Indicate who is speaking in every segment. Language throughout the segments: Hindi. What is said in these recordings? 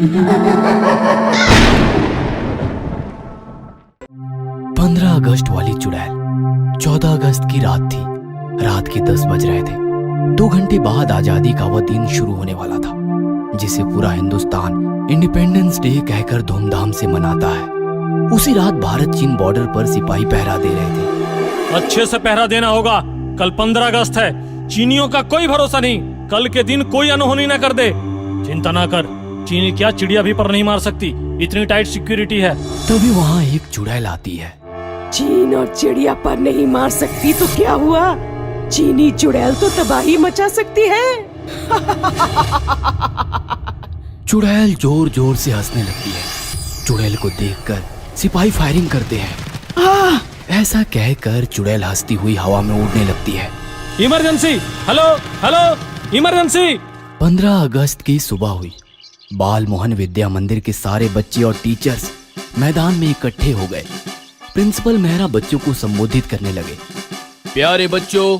Speaker 1: 15 अगस्त वाली चुड़ैल। 14 अगस्त की रात थी। रात के 10 बज रहे थे। 2 घंटे बाद आजादी का वह दिन शुरू होने वाला था, जिसे पूरा हिंदुस्तान इंडिपेंडेंस डे कहकर धूमधाम से मनाता है। उसी रात भारत चीन बॉर्डर पर सिपाही पहरा दे रहे थे।
Speaker 2: अच्छे से पहरा देना होगा। कल 15 अगस्त है। चीनियों का कोई भरोसा नहीं। कल के दिन कोई अनहोनी न कर दे। चिंता ना कर, चीनी क्या चिड़िया भी पर नहीं मार सकती, इतनी टाइट सिक्योरिटी है।
Speaker 1: तभी वहाँ एक चुड़ैल आती है।
Speaker 3: चीन और चिड़िया पर नहीं मार सकती तो क्या हुआ? चीनी चुड़ैल तो तबाही मचा सकती है।
Speaker 1: चुड़ैल जोर जोर से हंसने लगती है। चुड़ैल को देखकर सिपाही फायरिंग करते हैं। ऐसा कहकर चुड़ैल हंसती हुई हवा में उड़ने लगती है।
Speaker 2: इमरजेंसी! Hello hello, emergency!
Speaker 1: 15 अगस्त की सुबह हुई। बाल मोहन विद्या मंदिर के सारे बच्चे और टीचर्स मैदान में इकट्ठे हो गए। प्रिंसिपल मेहरा बच्चों को संबोधित करने लगे।
Speaker 4: प्यारे बच्चों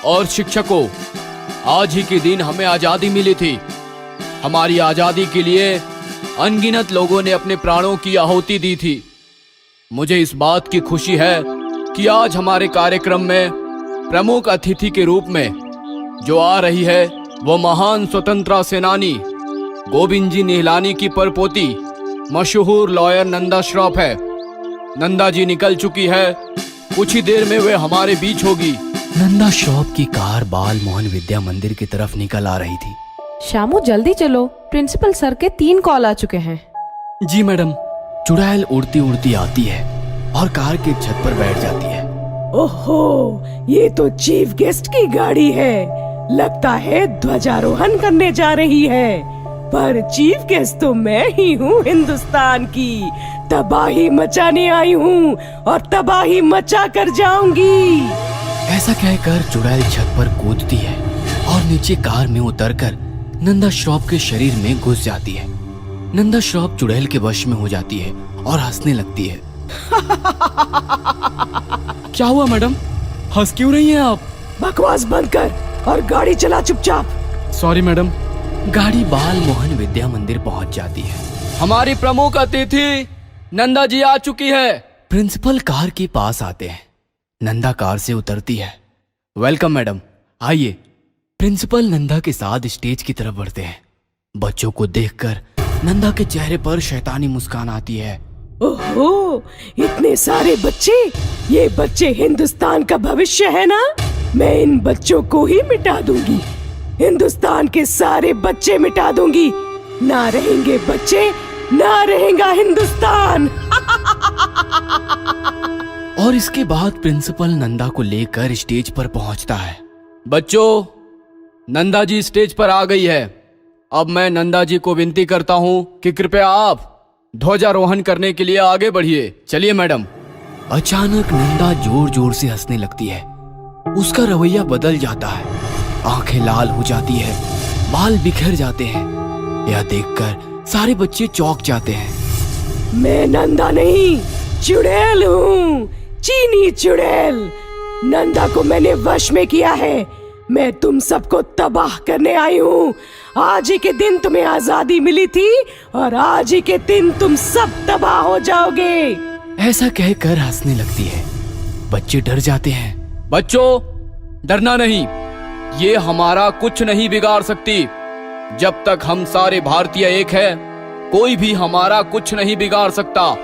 Speaker 4: और शिक्षकों, आज ही के दिन हमें आजादी मिली थी। हमारी आजादी के लिए अनगिनत लोगों ने अपने प्राणों की आहुति दी थी। मुझे इस बात की खुशी है कि आज हमारे कार्यक्रम में प्रमुख अतिथि के रूप में जो आ रही है वो महान स्वतंत्रता सेनानी गोविंद जी निहलानी की परपोती मशहूर लॉयर नंदा श्रॉफ है। नंदा जी निकल चुकी है। कुछ ही देर में वे हमारे बीच होगी।
Speaker 1: नंदा श्रॉफ की कार बाल मोहन विद्या मंदिर की तरफ निकल आ रही थी।
Speaker 5: शामू जल्दी चलो, प्रिंसिपल सर के 3 कॉल आ चुके हैं।
Speaker 1: जी मैडम। चुड़ैल उड़ती उड़ती आती है और कार के छत पर बैठ जाती है।
Speaker 3: ओहो, ये तो चीफ गेस्ट की गाड़ी है। लगता है ध्वजारोहण करने जा रही है। पर चीफ गेस्ट तो मैं ही हूँ हिंदुस्तान की। तबाही मचाने आई हूँ और तबाही मचा कर जाऊंगी।
Speaker 1: ऐसा कहकर चुड़ैल छत पर कूदती है और नीचे कार में उतरकर नंदा श्रॉफ के शरीर में घुस जाती है। नंदा श्रॉफ चुड़ैल के वश में हो जाती है और हंसने लगती है।
Speaker 4: क्या हुआ मैडम, हंस क्यों रही हैं आप?
Speaker 3: बकवास बंद कर और गाड़ी चला चुपचाप।
Speaker 4: Sorry madam.
Speaker 1: गाड़ी बाल मोहन विद्या मंदिर पहुंच जाती है।
Speaker 4: हमारी प्रमुख अतिथि नंदा जी आ चुकी है।
Speaker 1: प्रिंसिपल कार के पास आते हैं। नंदा कार से उतरती है। वेलकम मैडम, आइए। प्रिंसिपल नंदा के साथ स्टेज की तरफ बढ़ते हैं। बच्चों को देखकर नंदा के चेहरे पर शैतानी मुस्कान आती है।
Speaker 3: ओहो, इतने सारे बच्चे! ये बच्चे हिंदुस्तान का भविष्य है ना? मैं इन बच्चों को ही मिटा दूंगी। हिंदुस्तान के सारे बच्चे मिटा दूंगी। ना रहेंगे बच्चे, ना रहेगा हिंदुस्तान।
Speaker 1: और इसके बाद प्रिंसिपल नंदा को लेकर स्टेज पर पहुंचता है।
Speaker 4: बच्चों, नंदा जी स्टेज पर आ गई है। अब मैं नंदा जी को विनती करता हूँ कि कृपया आप ध्वजारोहण करने के लिए आगे बढ़िए। चलिए मैडम।
Speaker 1: अचानक नंदा जोर जोर से हंसने लगती है। उसका रवैया बदल जाता है। आंखें लाल हो जाती है, बाल बिखर जाते हैं। यह देखकर सारे बच्चे चौंक जाते हैं।
Speaker 3: मैं नंदा नहीं, चुड़ैल हूँ। चीनी चुड़ैल। नंदा को मैंने वश में किया है। मैं तुम सबको तबाह करने आई हूँ। आज ही के दिन तुम्हें आजादी मिली थी और आज ही के दिन तुम सब तबाह हो जाओगे।
Speaker 1: ऐसा कहकर हंसने लगती है। बच्चे डर जाते हैं।
Speaker 4: बच्चों, डरना नहीं। ये हमारा कुछ नहीं बिगाड़ सकती। जब तक हम सारे भारतीय एक हैं, कोई भी हमारा कुछ नहीं बिगाड़ सकता।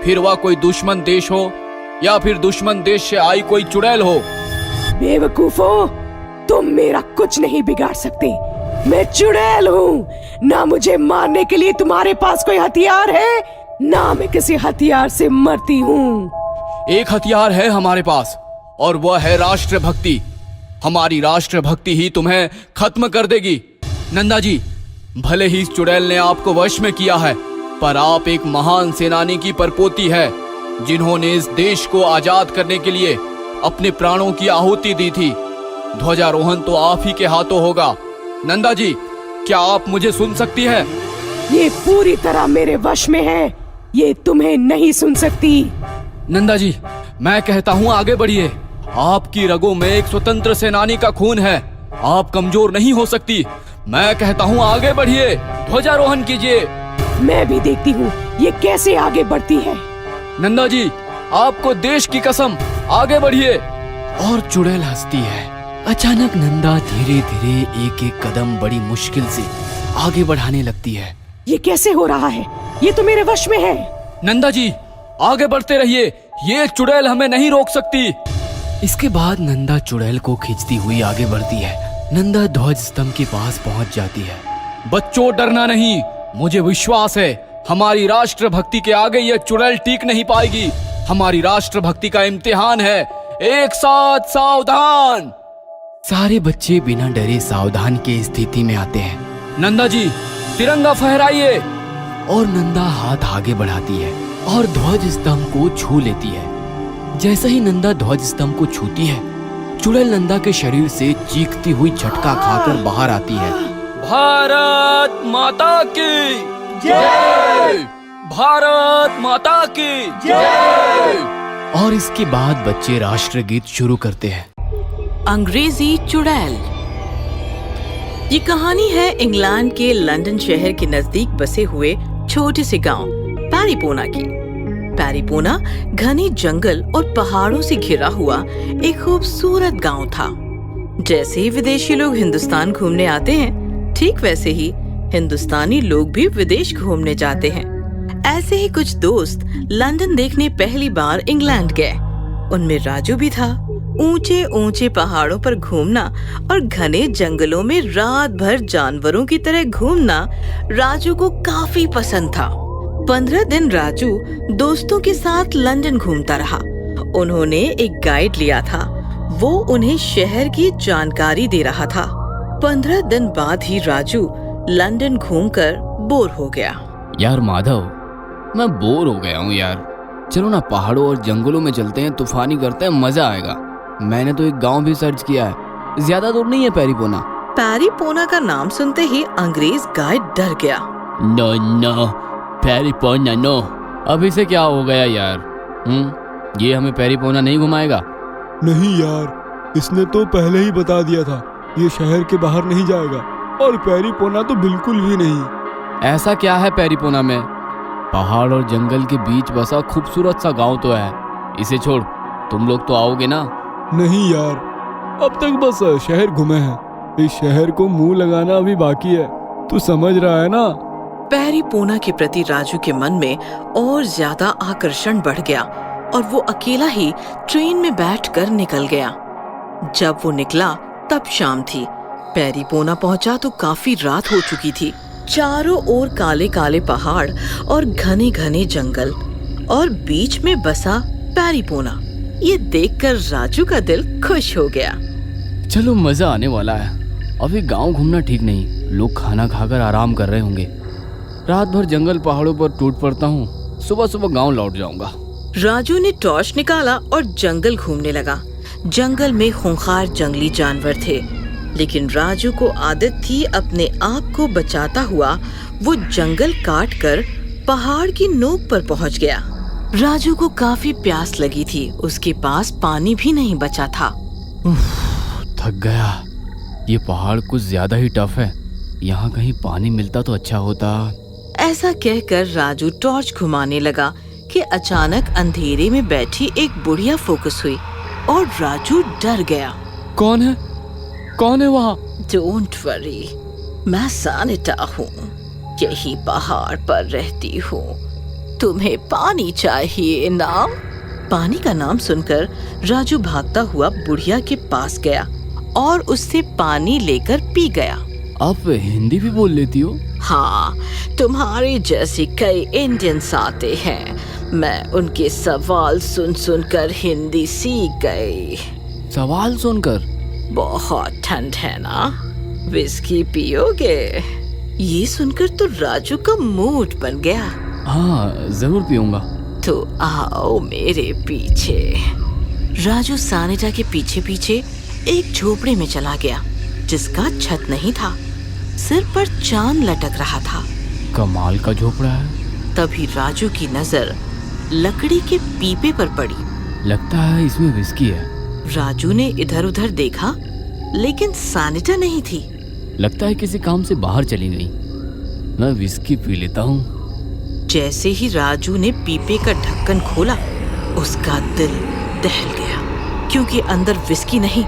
Speaker 4: फिर वह कोई दुश्मन देश हो या फिर दुश्मन देश से आई कोई चुड़ैल हो।
Speaker 3: बेवकूफों, तुम मेरा कुछ नहीं बिगाड़ सकते। मैं चुड़ैल हूँ। ना मुझे मारने के लिए तुम्हारे पास कोई हथियार है, ना मैं किसी हथियार से मरती हूँ।
Speaker 4: एक हथियार है हमारे पास और वह है राष्ट्रभक्ति। हमारी राष्ट्रभक्ति ही तुम्हें खत्म कर देगी। नंदा जी, भले ही इस चुड़ैल ने आपको वश में किया है, पर आप एक महान सेनानी की परपोती है, जिन्होंने इस देश को आजाद करने के लिए अपने प्राणों की आहुति दी थी। ध्वजारोहण तो आप ही के हाथों होगा। नंदा जी, क्या आप मुझे सुन सकती हैं?
Speaker 3: ये पूरी तरह मेरे वश में है। ये तुम्हें नहीं सुन सकती।
Speaker 4: नंदा जी, मैं कहता हूँ आगे बढ़िए। आपकी रगों में एक स्वतंत्र सेनानी का खून है। आप कमजोर नहीं हो सकती। मैं कहता हूँ आगे बढ़िए, ध्वजारोहण कीजिए।
Speaker 3: मैं भी देखती हूँ ये कैसे आगे बढ़ती है।
Speaker 4: नंदा जी, आपको देश की कसम, आगे बढ़िए।
Speaker 1: और चुड़ैल हंसती है। अचानक नंदा धीरे धीरे एक एक कदम बड़ी मुश्किल से आगे बढ़ाने लगती है।
Speaker 3: ये कैसे हो रहा है? ये तो मेरे वश में है।
Speaker 4: नंदा जी, आगे बढ़ते रहिए, ये चुड़ैल हमें नहीं रोक सकती।
Speaker 1: इसके बाद नंदा चुड़ैल को खींचती हुई आगे बढ़ती है। नंदा ध्वज स्तंभ के पास पहुंच जाती है।
Speaker 4: बच्चों, डरना नहीं, मुझे विश्वास है हमारी राष्ट्रभक्ति के आगे यह चुड़ैल टीक नहीं पाएगी। हमारी राष्ट्रभक्ति का इम्तिहान है, एक साथ सावधान।
Speaker 1: सारे बच्चे बिना डरे सावधान की स्थिति में आते हैं।
Speaker 4: नंदा जी, तिरंगा फहराइए।
Speaker 1: और नंदा हाथ आगे बढ़ाती है और ध्वज स्तंभ को छू लेती है। जैसे ही नंदा ध्वज स्तंभ को छूती है, चुड़ैल नंदा के शरीर से चीखती हुई झटका खाकर बाहर आती है।
Speaker 4: भारत माता की जय! भारत माता की जय!
Speaker 1: और इसके बाद बच्चे राष्ट्रगीत शुरू करते हैं।
Speaker 6: अंग्रेजी चुड़ैल। ये कहानी है इंग्लैंड के लंदन शहर के नजदीक बसे हुए छोटे से गांव पैरीपोना की। पैरीपोना घने जंगल और पहाड़ों से घिरा हुआ एक खूबसूरत गांव था। जैसे ही विदेशी लोग हिंदुस्तान घूमने आते हैं, ठीक वैसे ही हिंदुस्तानी लोग भी विदेश घूमने जाते हैं। ऐसे ही कुछ दोस्त लंदन देखने पहली बार इंग्लैंड गए। उनमें राजू भी था। ऊंचे ऊंचे पहाड़ों पर घूमना और घने जंगलों में रात भर जानवरों की तरह घूमना राजू को काफी पसंद था। 15 दिन राजू दोस्तों के साथ लंदन घूमता रहा। उन्होंने एक गाइड लिया था, वो उन्हें शहर की जानकारी दे रहा था। 15 दिन बाद ही राजू लंदन घूमकर बोर हो गया।
Speaker 4: यार माधव, मैं बोर हो गया हूँ यार। चलो ना पहाड़ों और जंगलों में चलते हैं, तूफानी करते हैं, मजा आएगा। मैंने तो एक गांव भी सर्च किया है, ज्यादा दूर नहीं है पैरीपोना।
Speaker 6: पैरीपोना का नाम सुनते ही अंग्रेज गाइड डर गया।
Speaker 4: नो नो, पैरीपोना नो। अभी से क्या हो गया यार? ये हमें पैरीपोना नहीं घुमाएगा?
Speaker 7: नहीं यार, इसने तो पहले ही बता दिया था ये शहर के बाहर नहीं जाएगा, और पैरीपोना तो बिल्कुल भी नहीं।
Speaker 4: ऐसा क्या है पैरीपोना में? पहाड़ और जंगल के बीच बसा खूबसूरत सा गांव तो है। इसे छोड़, तुम लोग तो आओगे ना?
Speaker 7: नहीं यार, अब तक बस शहर घूमे हैं। इस शहर को मुंह लगाना अभी बाकी है, तू समझ रहा है ना?
Speaker 6: पैरीपोना के प्रति राजू के मन में और ज्यादा आकर्षण बढ़ गया और वो अकेला ही ट्रेन में बैठकर निकल गया। जब वो निकला तब शाम थी। पैरीपोना पहुंचा तो काफी रात हो चुकी थी। चारों ओर काले काले पहाड़ और घने घने जंगल और बीच में बसा पैरीपोना। ये देखकर राजू का दिल खुश हो गया।
Speaker 4: चलो, मजा आने वाला है। अभी गांव घूमना ठीक नहीं, लोग खाना खाकर आराम कर रहे होंगे। रात भर जंगल पहाड़ों पर टूट पड़ता हूँ, सुबह सुबह गांव लौट जाऊंगा।
Speaker 6: राजू ने टॉर्च निकाला और जंगल घूमने लगा। जंगल में खूंखार जंगली जानवर थे, लेकिन राजू को आदत थी अपने आप को बचाता हुआ वो जंगल काट कर पहाड़ की नोक पर पहुंच गया। राजू को काफी प्यास लगी थी, उसके पास पानी भी नहीं बचा था।
Speaker 4: थक गया, ये पहाड़ कुछ ज्यादा ही टफ है। यहाँ कहीं पानी मिलता तो अच्छा होता।
Speaker 6: ऐसा कहकर राजू टॉर्च घुमाने लगा कि अचानक अंधेरे में बैठी एक बुढ़िया फोकस हुई और राजू डर गया।
Speaker 4: कौन है? कौन है वहाँ?
Speaker 6: डोंट वरी, मैं सानिटा हूँ, यही पहाड़ पर रहती हूँ। तुम्हें पानी चाहिए ना? पानी का नाम सुनकर राजू भागता हुआ बुढ़िया के पास गया और उससे पानी लेकर पी गया।
Speaker 4: आप हिंदी भी बोल लेती हो?
Speaker 6: हाँ, तुम्हारे जैसे कई इंडियंस आते हैं, मैं उनके सवाल सुन सुनकर हिंदी सीख गई।
Speaker 4: सवाल सुनकर?
Speaker 6: बहुत ठंड है ना, विस्की पियोगे? ये सुनकर तो राजू का मूड बन गया।
Speaker 4: हाँ, जरूर पीऊंगा।
Speaker 6: तो आओ मेरे पीछे। राजू सानिटा के पीछे पीछे एक झोपड़े में चला गया, जिसका छत नहीं था, सिर पर चांद लटक रहा था।
Speaker 4: कमाल का झोपड़ा है।
Speaker 6: तभी राजू की नजर लकड़ी के पीपे पर पड़ी।
Speaker 4: लगता है इसमें विस्की है।
Speaker 6: राजू ने इधर उधर देखा, लेकिन सानिटा नहीं थी।
Speaker 4: लगता है किसी काम से बाहर चली गई। मैं विस्की पी लेता हूँ,
Speaker 6: जैसे ही राजू ने पीपे का ढक्कन खोला, उसका दिल दहल गया, क्योंकि अंदर विस्की नहीं,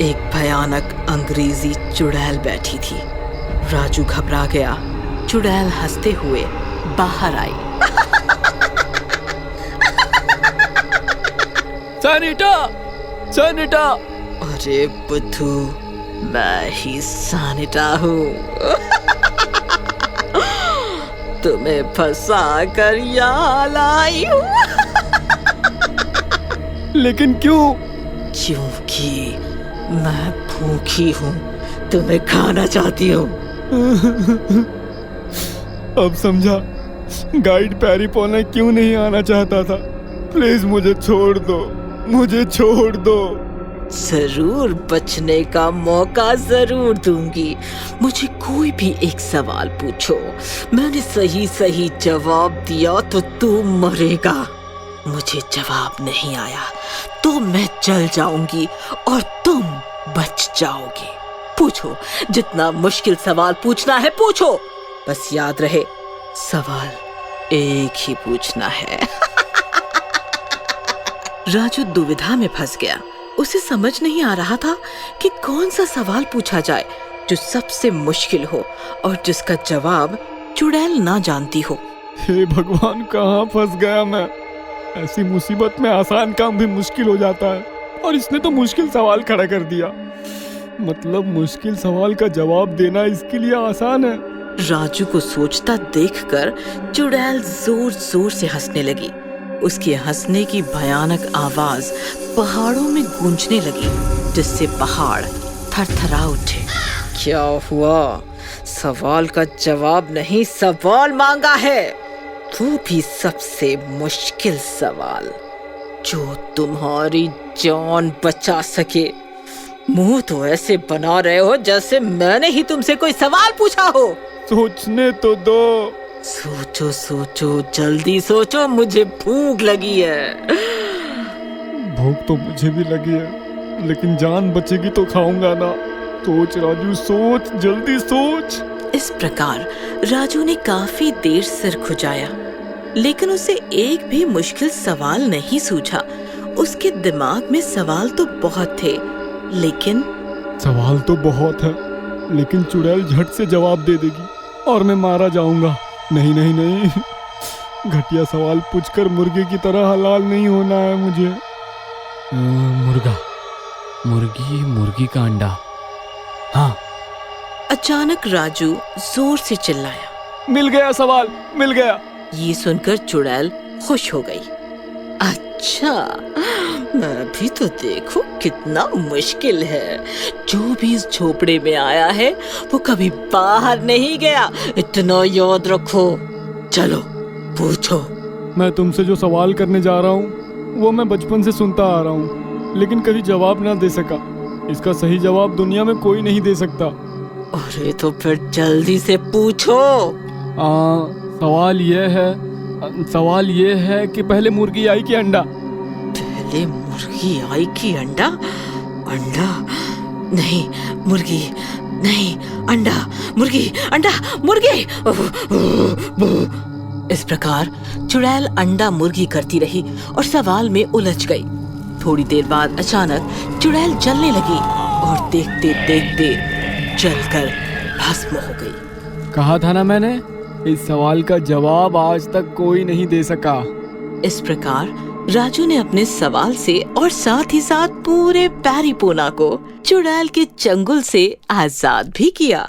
Speaker 6: एक भयानक अंग्रेजी चुड़ैल बैठी थी। राजू घबरा गया। चुड़ैल हंसते हुए बाहर आई।
Speaker 4: सैनिटा, सैनिटा।
Speaker 6: अरे बुद्धू, मैं ही सैनिटा हूँ। तुम्हें फंसा कर यहाँ लाई हूँ।
Speaker 7: लेकिन क्यों?
Speaker 6: क्योंकि मैं भूखी हूँ, तुम्हें खाना चाहती हूँ।
Speaker 7: अब समझा गाइड पैरीपोना क्यों नहीं आना चाहता था। प्लीज मुझे छोड़ दो, मुझे छोड़ दो।
Speaker 6: जरूर बचने का मौका जरूर दूंगी। मुझे कोई भी एक सवाल पूछो, मैंने सही सही जवाब दिया तो तू मरेगा। मुझे जवाब नहीं आया तो मैं जल जाऊंगी और तुम बच जाओगे। पूछो, जितना मुश्किल सवाल पूछना है पूछो, बस याद रहे सवाल एक ही पूछना है। राजू दुविधा में फंस गया। उसे समझ नहीं आ रहा था कि कौन सा सवाल पूछा जाए जो सबसे मुश्किल हो और जिसका जवाब चुड़ैल ना जानती हो।
Speaker 7: हे भगवान, कहाँ फंस गया मैं। ऐसी मुसीबत में आसान काम भी मुश्किल हो जाता है, और इसने तो मुश्किल सवाल खड़ा कर दिया। मतलब मुश्किल सवाल का जवाब देना इसके लिए आसान है।
Speaker 6: राजू को सोचता देखकर चुड़ैल जोर जोर से हंसने लगी। उसके हंसने की भयानक आवाज पहाड़ों में गूंजने लगी, जिससे पहाड़ थरथरा उठे। क्या हुआ? सवाल का जवाब नहीं, सवाल मांगा है, वो भी सबसे मुश्किल सवाल जो तुम्हारी जान बचा सके। मुंह तो ऐसे बना रहे हो जैसे मैंने ही तुमसे कोई सवाल पूछा हो।
Speaker 7: सोचने तो दो।
Speaker 6: सोचो सोचो, जल्दी सोचो, मुझे भूख लगी है।
Speaker 7: भूख तो मुझे भी लगी है, लेकिन जान बचेगी तो खाऊंगा ना। सोच राजू, सोच, जल्दी सोच।
Speaker 6: इस प्रकार राजू ने काफी देर सिर खुजाया, लेकिन उसे एक भी मुश्किल सवाल नहीं सूझा। उसके दिमाग में सवाल तो बहुत थे, लेकिन
Speaker 7: सवाल तो बहुत है, लेकिन चुड़ैल झट से जवाब दे देगी और मैं मारा जाऊंगा। नहीं नहीं नहीं, घटिया सवाल पूछकर मुर्गे की तरह हलाल नहीं होना है मुझे।
Speaker 1: मुर्गा, मुर्गी का अंडा। हाँ।
Speaker 6: अचानक राजू जोर से चिल्लाया।
Speaker 7: मिल गया सवाल, मिल गया।
Speaker 6: ये सुनकर चुड़ैल खुश हो गई। अच्छा, मैं भी तो देखूं कितना मुश्किल है। जो भी इस झोपड़े में आया है वो कभी बाहर नहीं गया, इतना याद रखो। चलो पूछो।
Speaker 7: मैं तुमसे जो सवाल करने जा रहा हूँ वो मैं बचपन से सुनता आ रहा हूँ, लेकिन कभी जवाब ना दे सका। इसका सही जवाब दुनिया में कोई नहीं दे सकता।
Speaker 6: अरे तो फिर जल्दी से पूछो।
Speaker 7: सवाल ये है कि पहले मुर्गी आई कि अंडा?
Speaker 6: पहले मुर्गी आई कि अंडा? अंडा नहीं, मुर्गी नहीं, अंडा, मुर्गी, अंडा, मुर्गी। इस प्रकार चुड़ैल अंडा मुर्गी करती रही और सवाल में उलझ गई। थोड़ी देर बाद अचानक चुड़ैल जलने लगी और देखते देखते जलकर भस्म हो गई।
Speaker 7: कहा था ना मैंने, इस सवाल का जवाब आज तक कोई नहीं दे सका।
Speaker 6: इस प्रकार राजू ने अपने सवाल से और साथ ही साथ पूरे पैरीपोना को चुड़ैल के चंगुल से आजाद भी किया।